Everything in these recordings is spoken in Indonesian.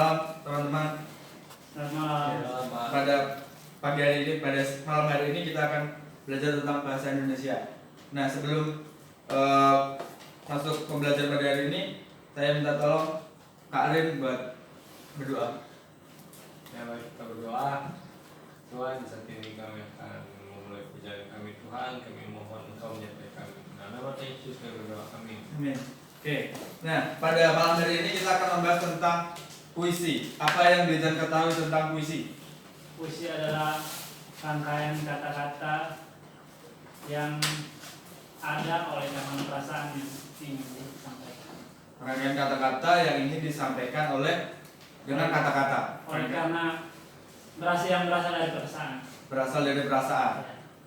malam teman-teman. Selamat malam. Pada pagi hari ini, pada malam hari ini kita akan belajar tentang bahasa Indonesia. Nah, sebelum masuk pembelajaran pada hari ini, saya minta tolong Kak Arin buat berdoa. Ya, mari kita berdoa. Tuhan, di saat ini kami akan memulai perjalanan kami. Tuhan, kami mohon Engkau menyertai kami. Dalam nama Yesus kami berdoa. Amin. Amin. Oke. Nah, pada malam hari ini kita akan membahas tentang puisi. Apa yang Dejan ketahui tentang puisi? Puisi adalah rangkaian kata-kata yang ada oleh zaman perasaan yang ingin disampaikan. Rangkaian kata-kata yang ingin disampaikan oleh dengan kata-kata. Karena berasal dari perasaan. Berasal dari perasaan.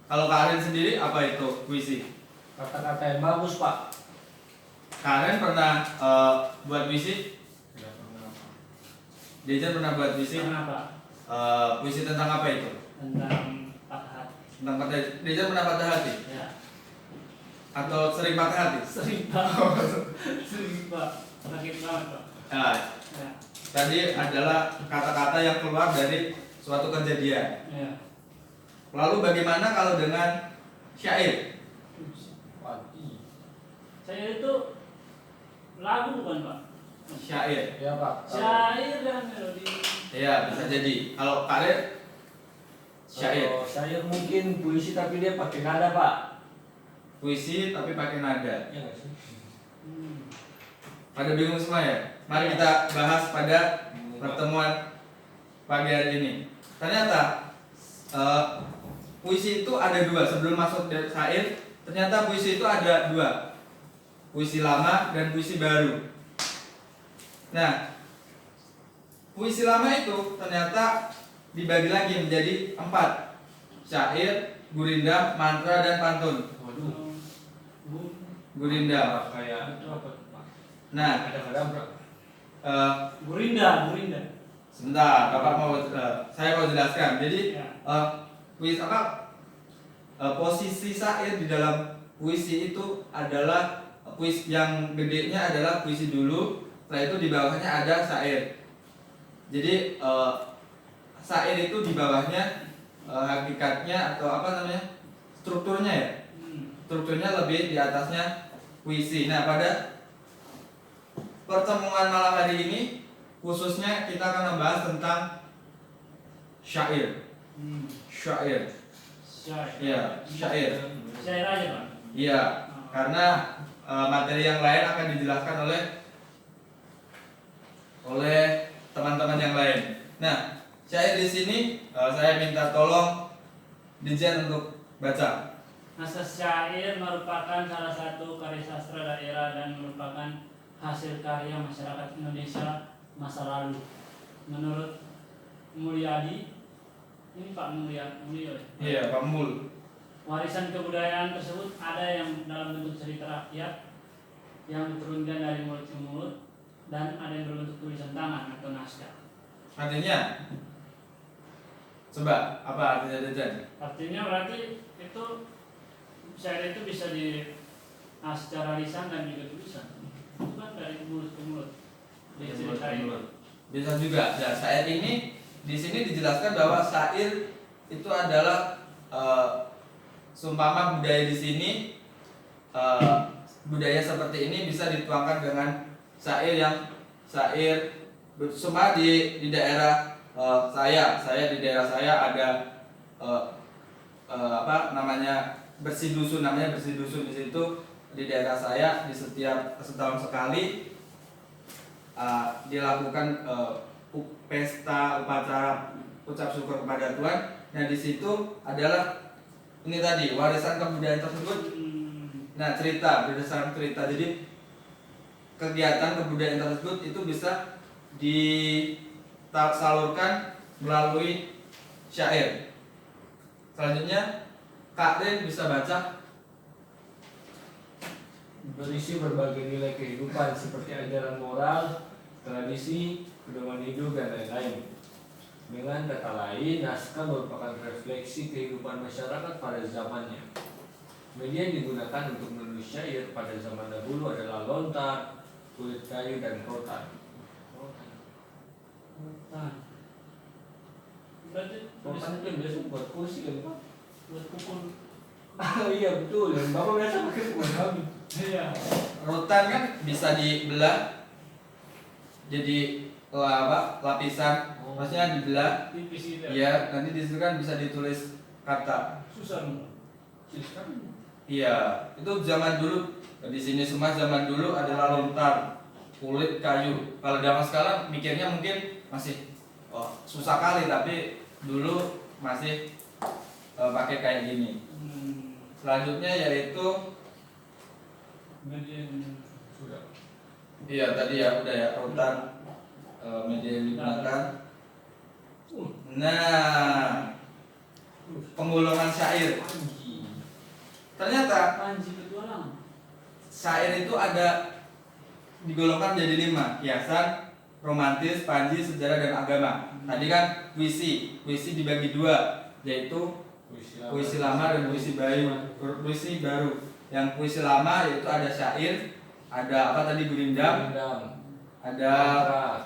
Kalau Kak Arin sendiri, apa itu puisi? Kata-kata yang bagus, Pak. Kak Arin pernah buat puisi? Tidak pernah. Dejan pernah buat puisi? Kenapa? Puisi tentang apa itu? Tentang patah hati. Tentang patah. Dejan pernah patah hati? Ya. Atau sering patah hati? Sering Pak. Sering Pak. Sakit banget Pak. Nah, Ya. tadi adalah kata-kata yang keluar dari suatu kejadian. Ya. Lalu bagaimana kalau dengan syair? Pagi. Saya itu lagu bukan Pak? Syair. Ya, Pak. Syair dan melodi. Ya, bisa jadi. Kalau Kak Arin, syair. Kalau syair mungkin puisi tapi dia pakai nada, Pak. Puisi tapi pakai nada. Iya nggak sih? Pada bingung semua ya? Mari kita bahas pada pertemuan pagi hari ini. Ternyata puisi itu ada dua. Sebelum masuk dari syair, ternyata puisi itu ada dua. Puisi lama dan puisi baru. Nah, puisi lama itu ternyata dibagi lagi menjadi 4. Syair, gurindam, mantra, dan pantun. Waduh. Gurindam. Kayak apa, Pak? Nah, Ada berapa? Gurinda. sebentar, Bapak saya mau jelaskan. Jadi Ya. puisi posisi syair di dalam puisi itu adalah puisi yang gedenya adalah puisi dulu, setelah itu di bawahnya ada syair. Jadi syair itu di bawahnya hakikatnya atau apa namanya, strukturnya ya, strukturnya lebih di atasnya puisi. Nah, pada pertemuan malam hari ini khususnya kita akan membahas tentang syair. Syair. Syair. Ya, syair. Syair aja Pak. Iya, karena materi yang lain akan dijelaskan oleh teman-teman yang lain. Nah, syair di sini saya minta tolong Dijan untuk baca. Naskah syair merupakan salah satu karya sastra daerah dan merupakan hasil karya masyarakat Indonesia masa lalu. Menurut Mulyadi, ini Pak Mulyo. Iya, Pak Mul. Warisan kebudayaan tersebut ada yang dalam bentuk cerita rakyat yang diturunkan dari mulut ke mulut dan ada yang berbentuk tulisan tangan atau naskah. Artinya, coba apa artinya Dijan? Artinya berarti itu syair itu bisa secara lisan dan juga tulisan. Itu kan dari mulut ke mulut. Diceritain. Bisa juga. Nah, syair ini di sini dijelaskan bahwa syair itu adalah seumpama budaya di sini, budaya seperti ini bisa dituangkan dengan syair seumpama di daerah saya di daerah saya ada apa namanya bersih dusun di situ. Di daerah saya di setiap setahun sekali dilakukan pesta upacara ucap syukur kepada Tuhan. Nah, di situ adalah ini tadi warisan kebudayaan tersebut. Nah, berdasarkan cerita. Jadi kegiatan kebudayaan tersebut itu bisa disalurkan melalui syair. Selanjutnya Kak Rin bisa baca. Berisi berbagai nilai kehidupan seperti ajaran moral, tradisi, pedoman hidup, dan lain-lain. Dengan kata lain, naskah merupakan refleksi kehidupan masyarakat pada zamannya. Media yang digunakan untuk menulis syair pada zaman dahulu adalah lontar, kulit kayu, dan rotan. Tahan. Berarti Rotan itu biasa buat kursi kan Pak? buat pukul. Oh iya betul, dan Bapak biasa pakai pukul kami. Iya. Rotan kan bisa dibelah jadi lapisan, maksudnya dibelah. Tipis gitu. Iya, nanti di situ kan bisa ditulis kata. Susah nih. Silakan. Iya, itu zaman dulu. Di sini semua zaman dulu adalah lontar, kulit kayu. Kalau zaman sekarang mikirnya mungkin masih susah kali, tapi dulu masih pakai kayak gini. Selanjutnya yaitu Median. Sudah. iya tadi ya udah ya rotan, media yang digunakan. Nah, penggolongan syair. Ternyata Panji petualangan. syair itu ada digolongkan menjadi 5: kiasan, romantis, panji, sejarah, dan agama. Tadi kan puisi dibagi 2, yaitu puisi lama dan puisi baru. Yang puisi lama yaitu ada syair, ada apa tadi, gurindam, ada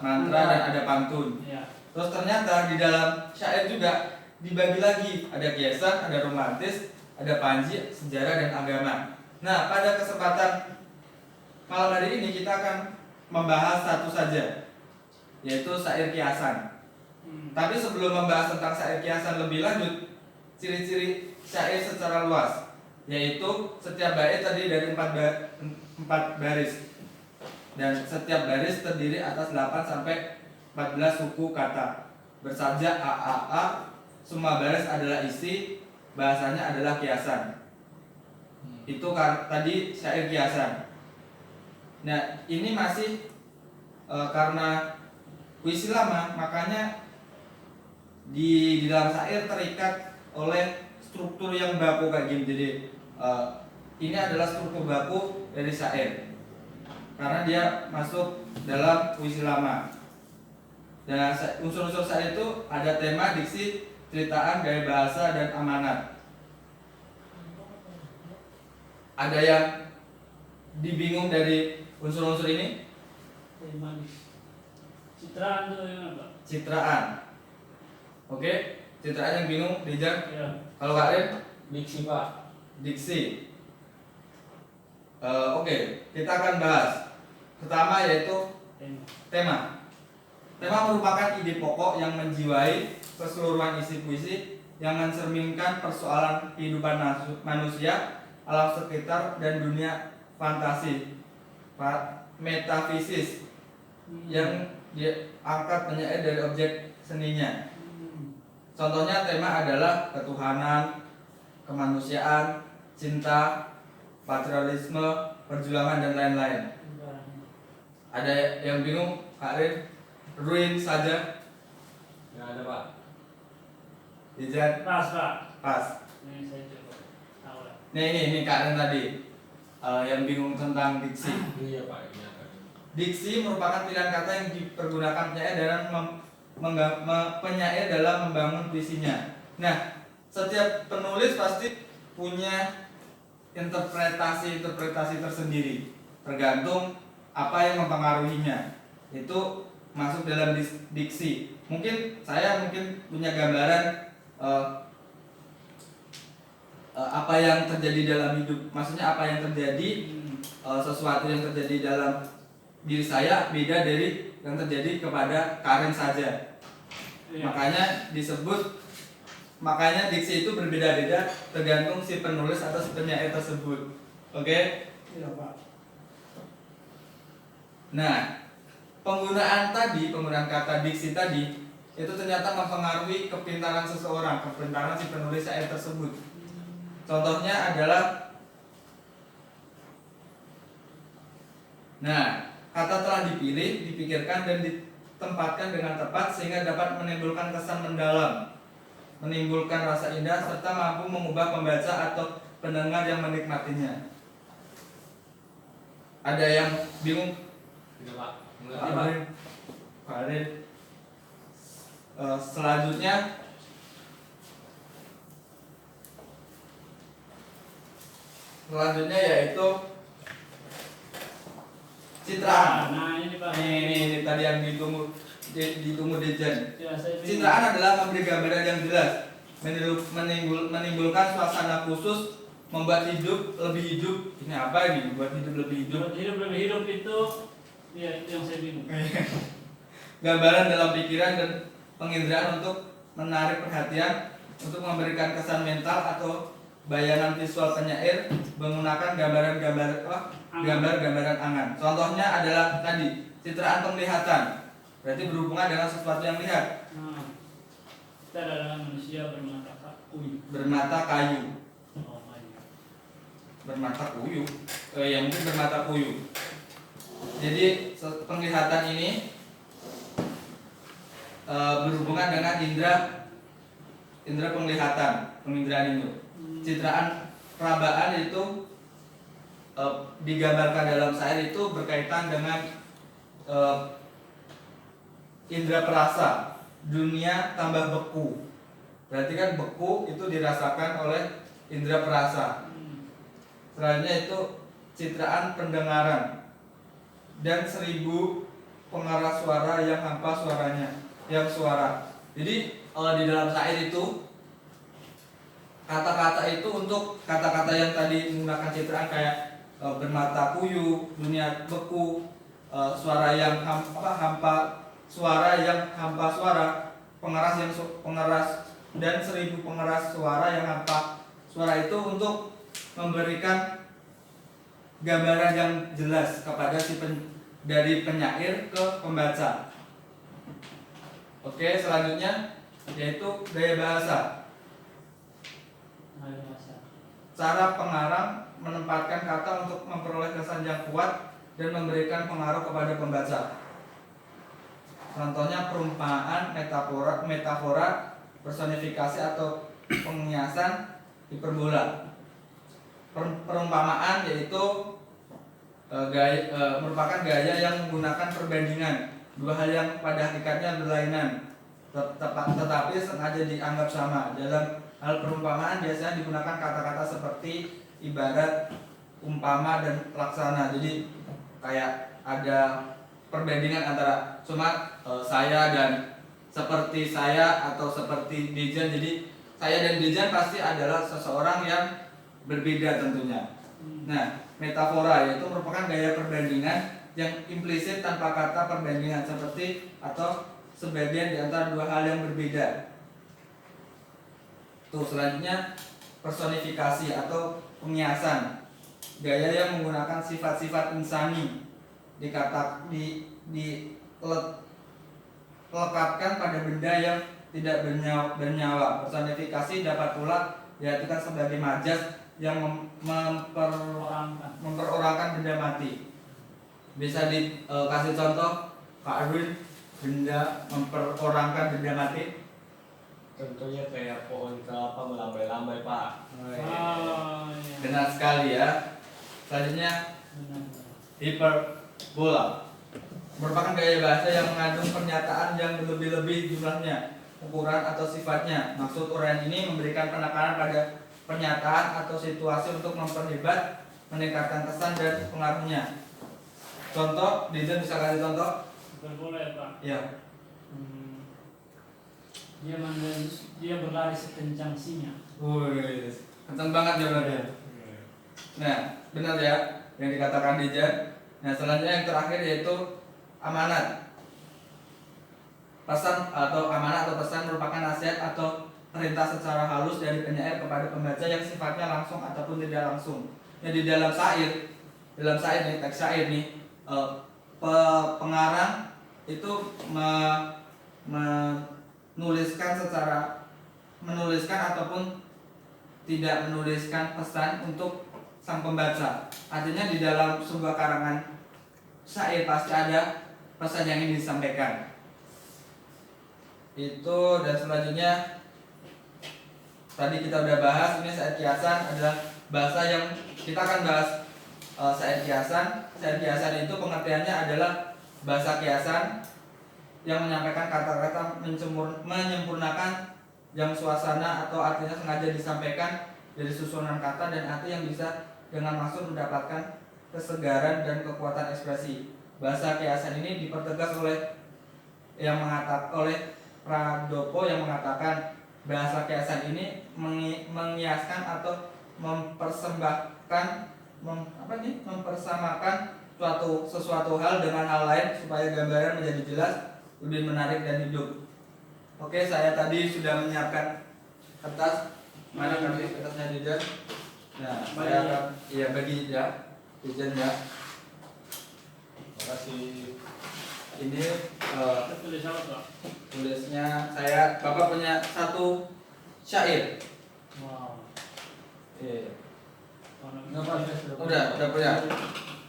mantra, dan ada pantun. Iya. Terus ternyata di dalam syair juga dibagi lagi, ada kiasan, ada romantis, ada panji, sejarah, dan agama. Nah, pada kesempatan malam hari ini kita akan membahas satu saja, yaitu syair kiasan. Tapi sebelum membahas tentang syair kiasan lebih lanjut, ciri-ciri syair secara luas, yaitu setiap bait terdiri dari 4 baris, dan setiap baris terdiri atas 8 sampai 14 suku kata. Bersajak AAA, semua baris adalah isi, bahasanya adalah kiasan. Itu tadi syair kiasan. Nah, ini masih karena puisi lama, makanya di dalam syair terikat oleh struktur yang baku kayak gini. Jadi ini adalah struktur baku dari syair karena dia masuk dalam puisi lama. Dan unsur-unsur syair itu ada tema, diksi, ceritaan, gaya bahasa, dan amanat. Ada yang dibingung dari unsur-unsur ini? Manis. Citraan tuh yang apa? Citraan. Oke, citraan yang bingung, Rijal. Iya. Kalau Kak Rin? Diksi Pak. Diksi. Oke, kita akan bahas. Pertama yaitu tema. Tema merupakan ide pokok yang menjiwai keseluruhan isi puisi, yang mencerminkan persoalan kehidupan manusia, alam sekitar, dan dunia fantasi, metafisis, yang diangkat penyair dari objek seninya. Contohnya tema adalah ketuhanan, kemanusiaan, cinta, patriotisme, perjuangan, dan lain-lain. Ada yang bingung, Kak Rin? Ruin saja. Nggak ada Pak. Ijan. Pas, Pak. Pas. Ini saya coba. Tahu lah. Nah ini Kak Rin tadi yang bingung tentang diksi. Iya Pak, ini apa? Diksi merupakan pilihan kata yang dipergunakan penyair dalam penyair dalam membangun puisinya. Nah, setiap penulis pasti punya interpretasi tersendiri, tergantung apa yang mempengaruhinya. Itu masuk dalam diksi. Mungkin saya punya gambaran apa yang terjadi dalam hidup. Maksudnya apa yang terjadi, sesuatu yang terjadi dalam diri saya beda dari yang terjadi kepada Karen saja. Iya. Makanya diksi itu berbeda-beda tergantung si penulis atau si penyair tersebut. Oke? Iya, Pak. Nah, penggunaan kata diksi tadi itu ternyata mempengaruhi kepintaran seseorang, kepintaran si penulis syair tersebut. Contohnya adalah, nah, kata telah dipilih, dipikirkan, dan ditempatkan dengan tepat sehingga dapat menimbulkan kesan mendalam, menimbulkan rasa indah, serta mampu mengubah pembaca atau pendengar yang menikmatinya. Ada yang bingung? Tidak Pak. Kalian selanjutnya yaitu Citraan. Nah, ini Pak. Ini tadi yang ditunggu Dejan. Ya, saya bingung. Citraan adalah memberi gambaran yang jelas, menimbulkan suasana khusus, membuat hidup lebih hidup. Ini apa ini? Membuat hidup lebih hidup. Hidup lebih hidup itu, ya itu yang saya bingung. Gambaran dalam pikiran dan penginderaan untuk menarik perhatian, untuk memberikan kesan mental atau bayangan visual penyair menggunakan gambar-gambaran angan. Contohnya adalah tadi citraan penglihatan, berarti berhubungan dengan sesuatu yang lihat. Nah, kita adalah manusia Bermata kayu, Oh, banyak. bermata puyuh, yang mungkin bermata puyuh. Jadi penglihatan ini berhubungan dengan indera penglihatan, penginderaan itu. Citraan perabaan itu digambarkan dalam syair itu berkaitan dengan indera perasa, dunia tambah beku. Berarti kan beku itu dirasakan oleh indera perasa. Selanjutnya itu citraan pendengaran dan 1000 pengarah suara yang hampa suaranya, yang suara. Jadi di dalam syair itu kata-kata itu untuk kata-kata yang tadi menggunakan citraan kayak bermata puyuh, dunia beku, suara yang hampa suara yang hampa suara, pengeras dan 1000 pengeras suara yang hampa suara itu untuk memberikan gambaran yang jelas kepada dari penyair ke pembaca. Oke, selanjutnya yaitu gaya bahasa. Cara pengarang menempatkan kata untuk memperoleh kesan yang kuat dan memberikan pengaruh kepada pembaca. Contohnya perumpamaan, metafora, personifikasi atau pengiasan, hiperbola. Perumpamaan yaitu merupakan gaya yang menggunakan perbandingan dua hal yang pada hakikatnya berlainan, tetapi sengaja dianggap sama. Dalam hal perumpamaan biasanya digunakan kata-kata seperti ibarat, umpama, dan laksana. Jadi kayak ada perbandingan antara saya dan seperti saya atau seperti Dejan. Jadi saya dan Dejan pasti adalah seseorang yang berbeda tentunya. Nah, metafora yaitu merupakan gaya perbandingan yang implisit tanpa kata perbandingan, seperti atau sebagian di antara dua hal yang berbeda. Selanjutnya personifikasi atau pengiasan, gaya yang menggunakan sifat-sifat insani dilekatkan pada benda yang tidak bernyawa. Personifikasi dapat pula diartikan sebagai majas yang memperorangkan benda mati. Bisa dikasih contoh, Pak Arwin, benda memperorangkan benda mati? Contohnya kayak pohon kelapa melambai-lambai, Pak. Oh, iya. Benar sekali ya. Selanjutnya hiperbola merupakan gaya bahasa yang mengandung pernyataan yang berlebih-lebih jumlahnya, ukuran atau sifatnya. Maksud uraian ini memberikan penekanan pada pernyataan atau situasi untuk memperhebat, meningkatkan kesan dan pengaruhnya. Contoh, Dejan bisa kasih contoh? Hiperbola ya Pak. Ya. Dia berlari sekencang singa. Wih, kencang banget jawabannya. Nah, benar ya yang dikatakan Dejan. Nah, selanjutnya yang terakhir yaitu amanat. Pesan atau amanat atau pesan merupakan nasihat atau perintah secara halus dari penyair kepada pembaca yang sifatnya langsung ataupun tidak langsung. Nah, di dalam syair nih, teks syair nih, pengarang itu menuliskan ataupun tidak menuliskan pesan untuk sang pembaca. Artinya di dalam sebuah karangan syair pasti ada pesan yang ingin disampaikan. Itu, dan selanjutnya tadi kita udah bahas, ini syair kiasan adalah bahasa yang kita akan bahas. Syair kiasan itu pengertiannya adalah bahasa kiasan yang menyampaikan kata-kata menyempurnakan yang suasana atau artinya sengaja disampaikan dari susunan kata dan arti yang bisa dengan maksud mendapatkan kesegaran dan kekuatan ekspresi. Bahasa kiasan ini dipertegas oleh Pradopo yang mengatakan bahasa kiasan ini mengiaskan atau mempersamakan sesuatu hal dengan hal lain supaya gambaran menjadi jelas, lebih menarik dan hidup. Oke, saya tadi sudah menyiapkan kertas. Mana kertasnya Dijan? Nah, saya akan bagi ya, Dijan ya. Terima kasih. Ini Tulis apa Pak? tulisnya Bapak punya satu syair. Wow. Iya. Nggak Pak, saya sudah Udah punya.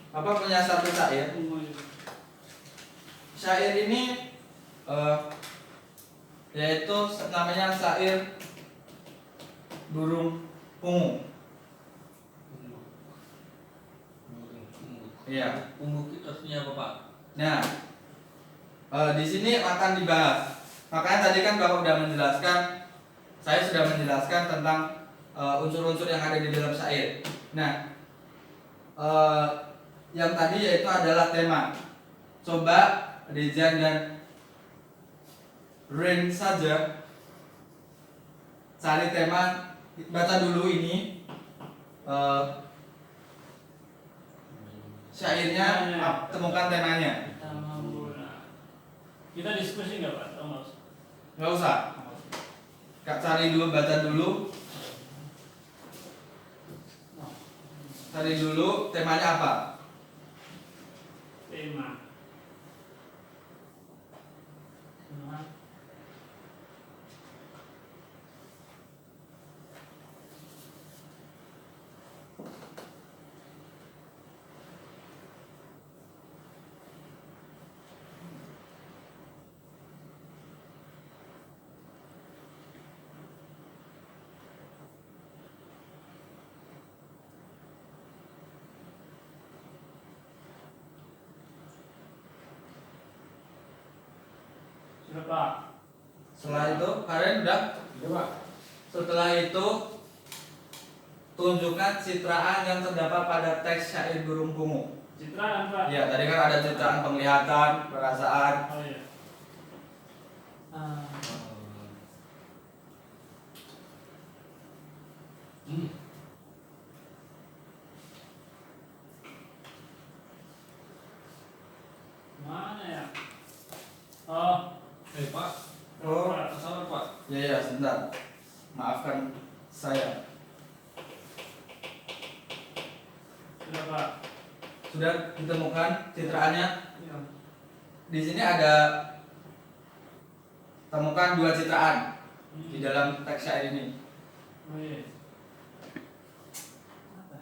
Bapak punya satu syair. Syair ini yaitu namanya syair burung pungu. Iya. Ungu itu artinya apa Pak? Nah, di sini akan dibahas. Makanya tadi kan Bapak sudah menjelaskan, saya sudah menjelaskan tentang unsur-unsur yang ada di dalam syair. Nah, yang tadi yaitu adalah tema. Coba Dejan dan Rain saja cari tema, baca dulu ini syairnya, temukan temanya. Kita diskusi nggak Pak? Atau nggak usah? Nggak usah. Kak cari dulu, baca dulu. Cari dulu temanya apa? Tema. Sudah Pak. Setelah itu, kalian udah? Coba. Setelah itu, tunjukkan citraan yang terdapat pada teks syair burung pungu. Citraan Pak. Ya, tadi kan ada citraan penglihatan, perasaan. Oh iya. Mana ya? Oh, Pak, Oh, salah Pak. ya, sebentar. Maafkan saya. sudah Pak. Sudah ditemukan citraannya? Iya. Di sini ada temukan 2 citraan di dalam teks syair ini. Oh iya. Apa?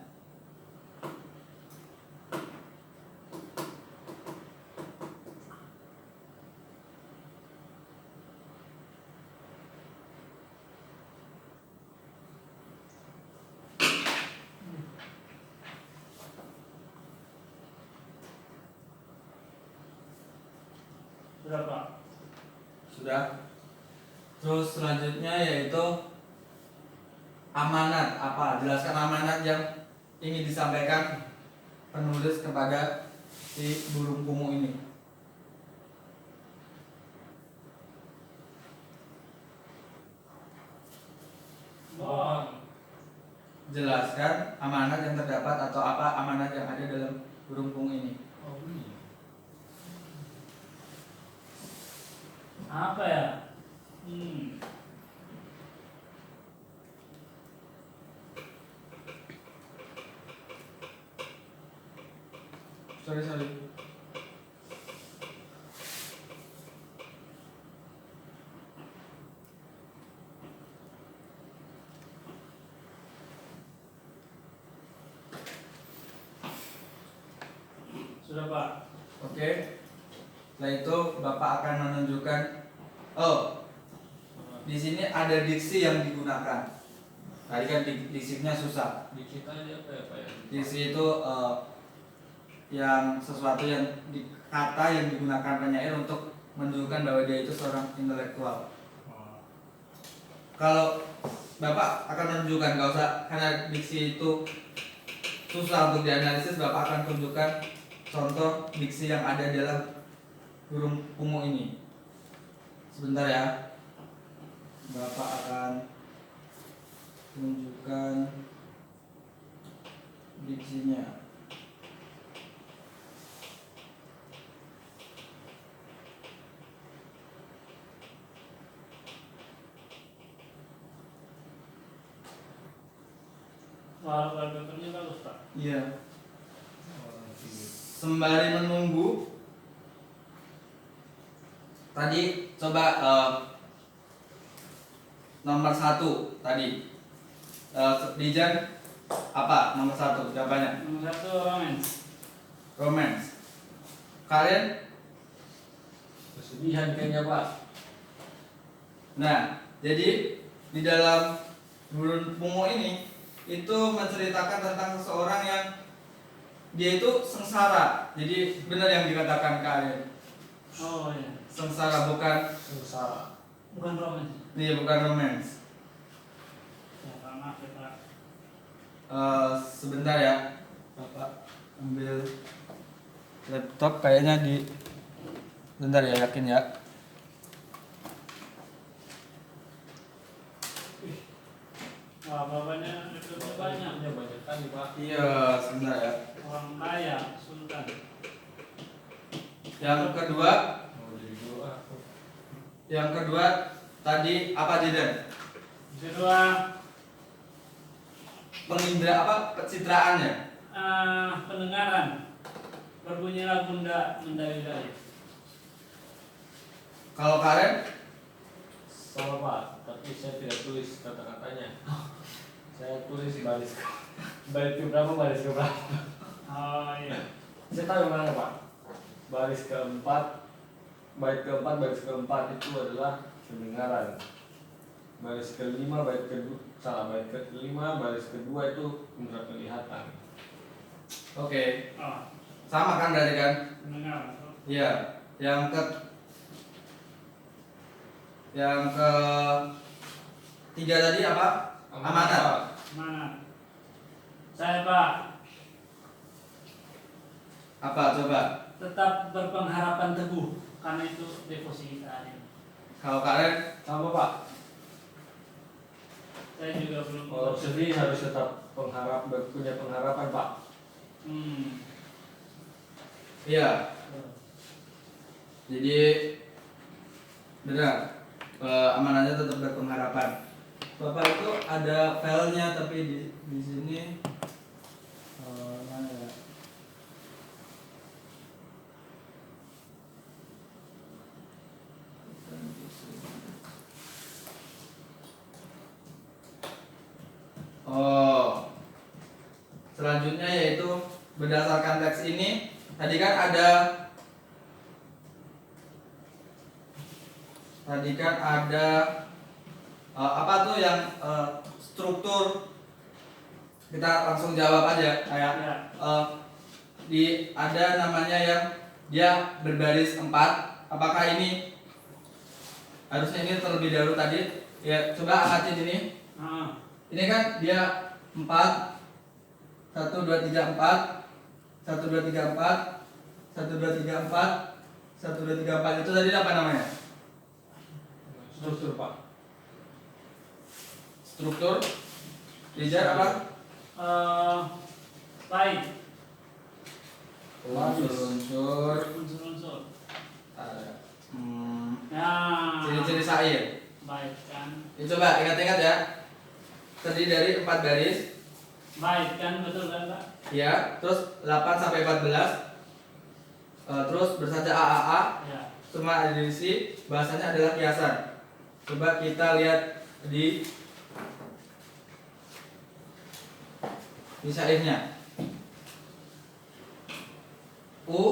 Sudah Pak. Sudah. Terus selanjutnya yaitu amanat. Apa? Jelaskan amanat yang ingin disampaikan penulis kepada si burung pungu ini. Wow. Jelaskan amanat yang terdapat atau apa amanat yang ada dalam burung pungu ini. Oh, ini. Apa ya? Sorry. Sudah Pak. Oke. Setelah itu Bapak akan menunjukkan. Oh, di sini ada diksi yang digunakan. Tadi kan diksinya susah. Di kita ini apa ya Pak ya? Diksi itu yang sesuatu yang kata yang digunakan penyair untuk menunjukkan bahwa dia itu seorang intelektual. Kalau Bapak akan menunjukkan, nggak usah, karena diksi itu susah untuk dianalisis, Bapak akan tunjukkan contoh diksi yang ada dalam huruf pungu ini. Sebentar ya, Bapak akan tunjukkan diksinya. Wallpapernya bagus Pak. Iya. Sembari menunggu, tadi coba nomor 1 tadi. Dijan apa nomor 1 jawabannya? Nomor 1 romance. Romance. Kalian? Kesedihan kayaknya Pak. Nah, jadi di dalam huruf pungu ini itu menceritakan tentang seseorang yang dia itu sengsara. Jadi benar yang dikatakan kalian. Oh iya. Sengsara, bukan Sengsara. Bukan romance. dia bukan romance. Ya, Pak, maaf ya Pak. Sebentar ya, Bapak ambil laptop kayaknya di. Sebentar ya, yakin ya. Wah, bapaknya laptopnya banyak. Ini banyak kali Pak. Iya, sebentar ya. Orang kaya, sultan. Yang kedua, Mau jadi dulu aku. tadi apa Didan? Kedua, Pengindra apa? Pencitraannya. pendengaran. Berbunyilah bunda mendari-dari. Kalau Karen, Sama Pak, tapi saya tidak tulis kata-katanya. Saya tulis baris keberapa baris keberapa. Oh iya. Saya tahu yang mana Pak. Baris keempat, bait keempat, baris keempat itu adalah pendengaran. Baris kelima, bait kelima, baris kedua itu indera penglihatan. oke. Oh, Sama kan berarti kan? pendengaran. Iya. Yang ke tiga tadi apa? Amanat. Mana? Saya Pak, Apa coba? tetap berpengharapan teguh karena itu devosi kita ini. Kalau Karen, Sama Pak. Saya juga belum Kalau sedih harus tetap punya pengharapan Pak. iya. Jadi benar. Amanatnya tetap berpengharapan. Bapak itu ada filenya tapi di sini mana ya? Oh, selanjutnya yaitu berdasarkan teks ini tadi kan ada apa tuh yang struktur, kita langsung jawab aja kayak Ya. ada namanya yang dia berbaris 4. Apakah ini harusnya ini terlebih dahulu tadi ya, coba amatin ini. Ini kan dia 4 1 2 3 4 1 2 3 4 1 2 3 4 1 2 3 4 itu tadi apa namanya? Struktur Pak. Struktur. Dijar apa? Baik. Unsur-unsur. Unsur-unsur. Ya. Ciri-ciri syair. Baik kan. Ya, coba ingat-ingat ya. Terdiri dari 4 baris. Baik kan, betul kan Pak? Ya, terus 8 sampai 14. Terus bersaja AAA. Ya. Semua ada di sini. Bahasanya adalah kiasan. Coba kita lihat di syairnya. U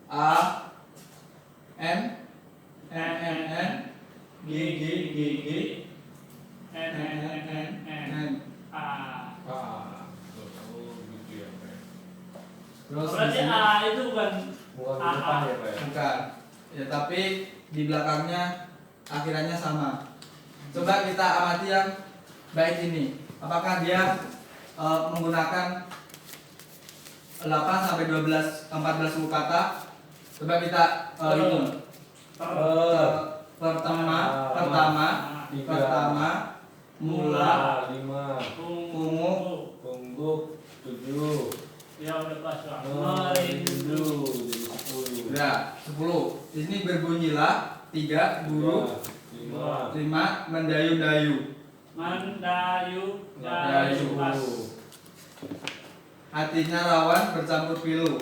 A M N G N A. Gitu ya Pak. terus di Berarti sini- A itu bukan Bukan di AA. depan ya Pak ya. bukan ya, tapi di belakangnya akhirannya sama. Coba kita amati yang bait ini, apakah dia menggunakan 8 sampai 14 huruf kata. Coba kita hitung. Pertama, mula, 5, pungu, pungguk, 7, Ya udah pas Pak. merindu, Merindu. jadi 10. udah 10. Di sini berbunyilah 3 guru, 5, 5 mendayu-dayu. Mendayu, Dayu. pas. Hatinya rawan bercampur pilu.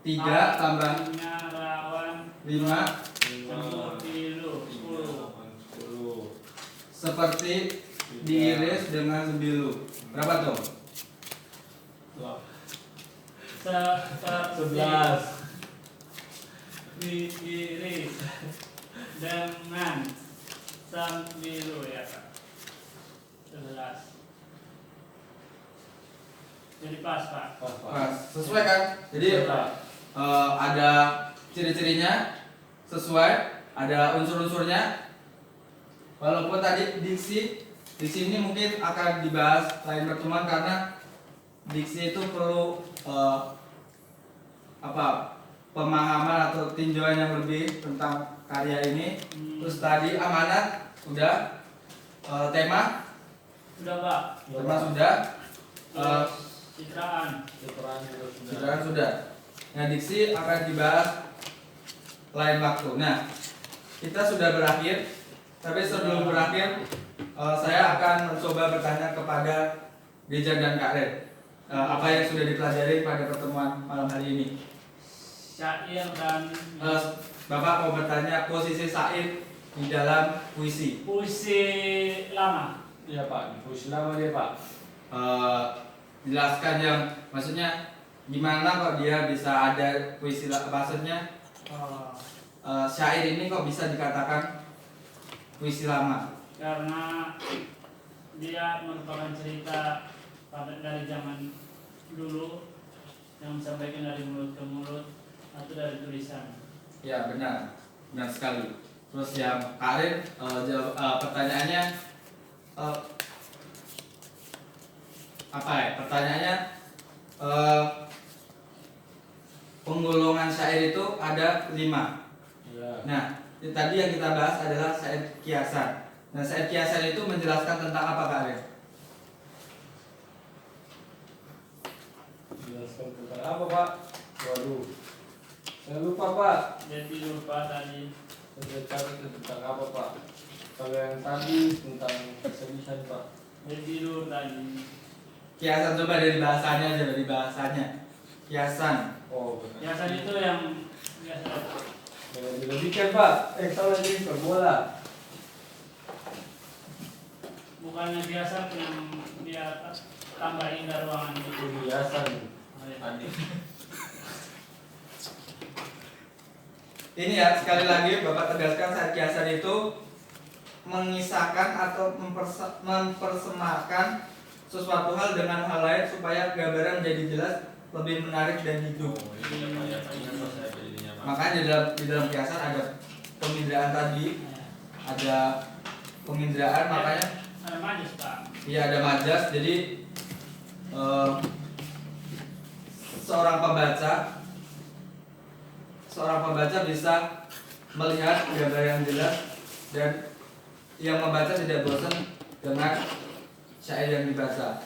3 tambah Hatinya rawan 5 campur pilu. 10. 10, seperti diiris dengan sembilu. Berapa tuh? Seperti 11, diiris dengan sembilu ya Pak. 11. Jadi pas Pak. Pas. Sesuai kan? Jadi ada ciri-cirinya sesuai, ada unsur-unsurnya. Walaupun tadi diksi ini mungkin akan dibahas lain pertemuan karena diksi itu perlu pemahaman atau tinjauan yang lebih tentang karya ini. Terus tadi amanat udah, tema Sudah Pak. sudah, Citraan. citraan sudah. Nah, diksi akan dibahas lain waktu. Nah, kita sudah berakhir. Tapi sebelum berakhir, saya akan mencoba bertanya kepada Dejan dan Kak Red. Apa yang sudah dipelajari pada pertemuan malam hari ini? Syair dan Bapak mau bertanya posisi syair di dalam puisi. puisi lama. Iya Pak, puisi lama dia Pak. Jelaskan yang maksudnya gimana kok dia bisa ada puisi maksudnya syair ini kok bisa dikatakan puisi lama? Karena dia merupakan cerita dari zaman dulu yang disampaikan dari mulut ke mulut atau dari tulisan. Ya benar sekali. Terus yang Karin pertanyaannya Pertanyaannya penggolongan syair itu ada 5. Iya. Nah, tadi yang kita bahas adalah syair kiasan. Nah, syair kiasan itu menjelaskan tentang apa, Kak Ren? Jelaskan tentang apa Pak? Waduh, saya lupa Pak. Jadi lupa tadi. Saya cari tentang apa Pak? Kalau yang tadi tentang kesedihan Pak. Jadi dulu tadi. Kiasan coba dari bahasanya aja, dari bahasanya. Kiasan. Oh benar. Biasa itu yang biasa. Jangan dilebihkan Pak. Salah ini bola. Bukannya biasa yang dia tambah indah ruangan itu. Perhiasan. Oh, ya. Tadi. Ini ya, sekali lagi Bapak tegaskan syair kiasan itu mengisahkan atau mempersemakan sesuatu hal dengan hal lain supaya gambaran menjadi jelas, lebih menarik dan hidup. Oh, ini Pak ya, Pak. Ingat Pak, saya jadinya Pak. Makanya di dalam kiasan ada penginderaan tadi, ada penginderaan, makanya Ada manis Pak. iya ada majas. Jadi seorang pembaca bisa melihat gambar yang jelas dan yang membaca tidak bosan dengan syair yang dibaca.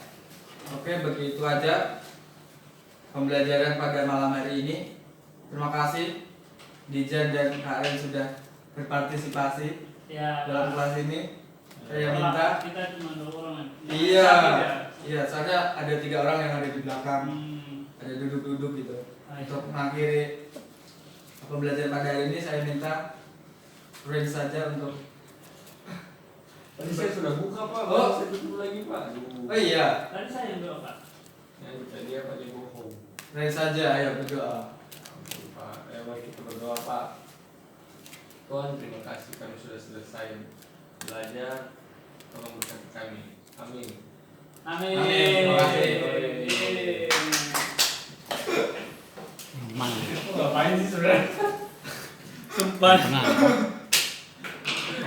Oke, begitu aja pembelajaran pada malam hari ini. Terima kasih Dijan dan Karen sudah berpartisipasi Ya. dalam kelas ini. Saya minta kita cuma 2 orang. iya, Ya. iya, soalnya ada 3 orang yang ada di belakang, ada duduk-duduk gitu. Untuk mengakhiri pembelajaran pada hari ini, saya minta range saja untuk. Tadi saya sudah buka Pak. Oh. Saya tutup lagi Pak. Aduh. Oh iya, Tadi saya yang doa Pak. Ya, tadi apa dia bohong. range saja, ayo berdoa. Ampun, Pak. Mari kita berdoa Pak. Tuhan terima kasih kami sudah selesai belajar. Tolong berkati kami. Amin. Amin. Amin. Terima kasih. Ngapain sih sebenarnya? Sumpah.